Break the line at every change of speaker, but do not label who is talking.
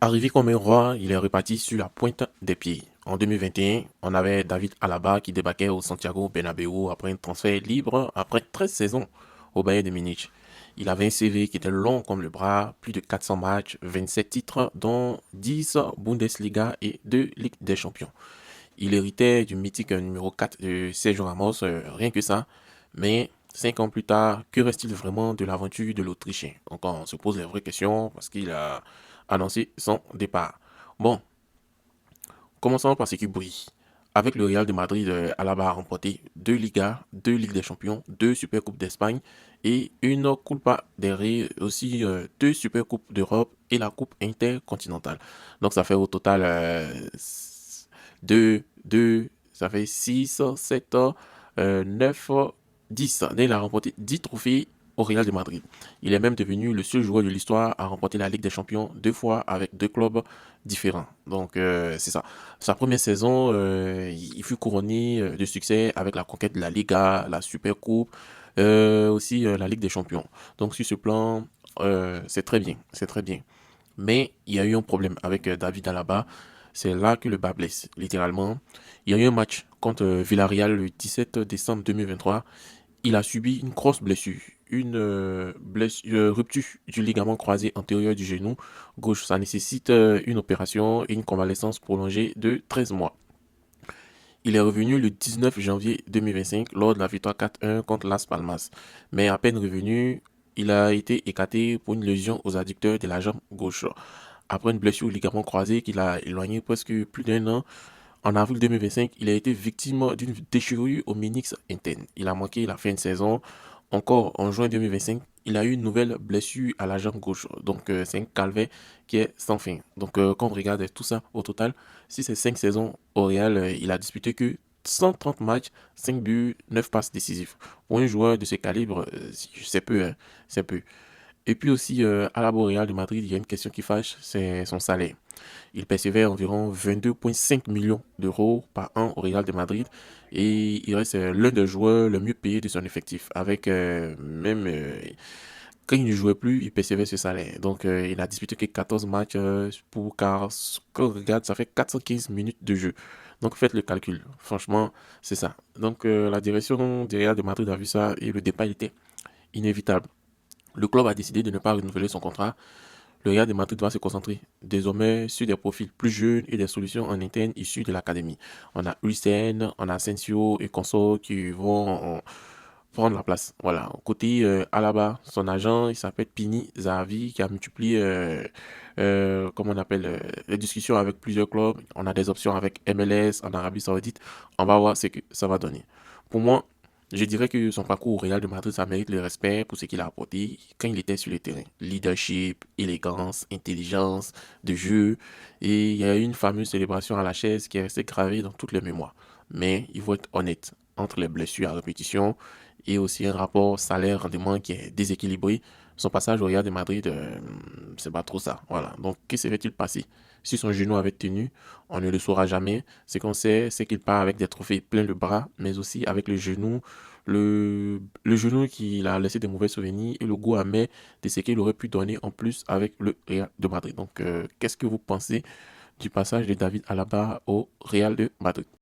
Arrivé comme un roi, il est reparti sur la pointe des pieds. En 2021, on avait David Alaba qui débarquait au Santiago Bernabéu après un transfert libre après 13 saisons au Bayern de Munich. Il avait un CV qui était long comme le bras, plus de 400 matchs, 27 titres, dont 10 Bundesliga et 2 Ligue des Champions. Il héritait du mythique numéro 4 de Sergio Ramos, rien que ça. Mais 5 ans plus tard, que reste-t-il vraiment de l'aventure de l'Autrichien? Donc on se pose les vraies questions parce qu'il a annoncé son départ. Bon, commençons par ce qui brille. Avec le Real de Madrid, Alaba a remporté 2 Ligas, 2 Ligues des Champions, 2 Supercoupes d'Espagne et une Copa del Rey, aussi 2 Supercoupes d'Europe et la Coupe intercontinentale. Donc ça fait au total 2, ça fait 6, 7, 9, 10. Il a remporté 10 trophées au Real de Madrid. Il est même devenu le seul joueur de l'histoire à remporter la Ligue des Champions 2 fois avec 2 clubs différents. Donc c'est ça. Sa première saison, il fut couronné de succès avec la conquête de la Liga, la Super Coupe, aussi la Ligue des Champions. Donc sur ce plan, c'est très bien, c'est très bien. Mais il y a eu un problème avec David Alaba. C'est là que le bas blesse, littéralement. Il y a eu un match contre Villarreal le 17 décembre 2023. Il a subi une grosse blessure, une rupture du ligament croisé antérieur du genou gauche. Ça nécessite une opération et une convalescence prolongée de 13 mois. Il est revenu le 19 janvier 2025 lors de la victoire 4-1 contre Las Palmas. Mais à peine revenu, il a été écarté pour une lésion aux adducteurs de la jambe gauche. Après une blessure au ligament croisé qu'il a éloigné presque plus d'un an, en avril 2025, il a été victime d'une déchirure au menisque interne. Il a manqué la fin de saison. Encore en juin 2025, il a eu une nouvelle blessure à la jambe gauche. Donc c'est un calvaire qui est sans fin. Donc quand on regarde tout ça au total, si c'est 5 saisons au Real, il a disputé que 130 matchs, 5 buts, 9 passes décisives. Pour un joueur de ce calibre, c'est peu, hein, c'est peu. Et puis aussi, à la Real de Madrid, il y a une question qui fâche, c'est son salaire. Il percevait environ 22,5 millions d'euros par an au Real de Madrid et il reste l'un des joueurs le mieux payés de son effectif. Avec même quand il ne jouait plus, il percevait ce salaire. Donc il a disputé que 14 matchs pour car quand on regarde, ça fait 415 minutes de jeu. Donc faites le calcul. Franchement, c'est ça. Donc la direction du Real de Madrid a vu ça et le départ était inévitable. Le club a décidé de ne pas renouveler son contrat. Le Real de Madrid doit se concentrer désormais sur des profils plus jeunes et des solutions en interne issues de l'académie. On a Hussein, on a Asensio et consorts qui vont prendre la place. Voilà. Côté Alaba, son agent, il s'appelle Pini Zahavi, qui a multiplié, comment on appelle, les discussions avec plusieurs clubs. On a des options avec MLS en Arabie Saoudite. On va voir ce que ça va donner. Pour moi, je dirais que son parcours au Real de Madrid, ça mérite le respect pour ce qu'il a apporté quand il était sur le terrain. Leadership, élégance, intelligence de jeu. Et il y a eu une fameuse célébration à la chaise qui est restée gravée dans toutes les mémoires. Mais il faut être honnête, entre les blessures à répétition et aussi un rapport salaire-rendement qui est déséquilibré, son passage au Real de Madrid, c'est pas trop ça. Voilà. Donc, que serait-il passé? Si son genou avait tenu, on ne le saura jamais. Ce qu'on sait, c'est qu'il part avec des trophées plein le bras, mais aussi avec le genou. Le genou qui a laissé des mauvais souvenirs et le goût amer de ce qu'il aurait pu donner en plus avec le Real de Madrid. Donc, qu'est-ce que vous pensez du passage de David Alaba au Real de Madrid?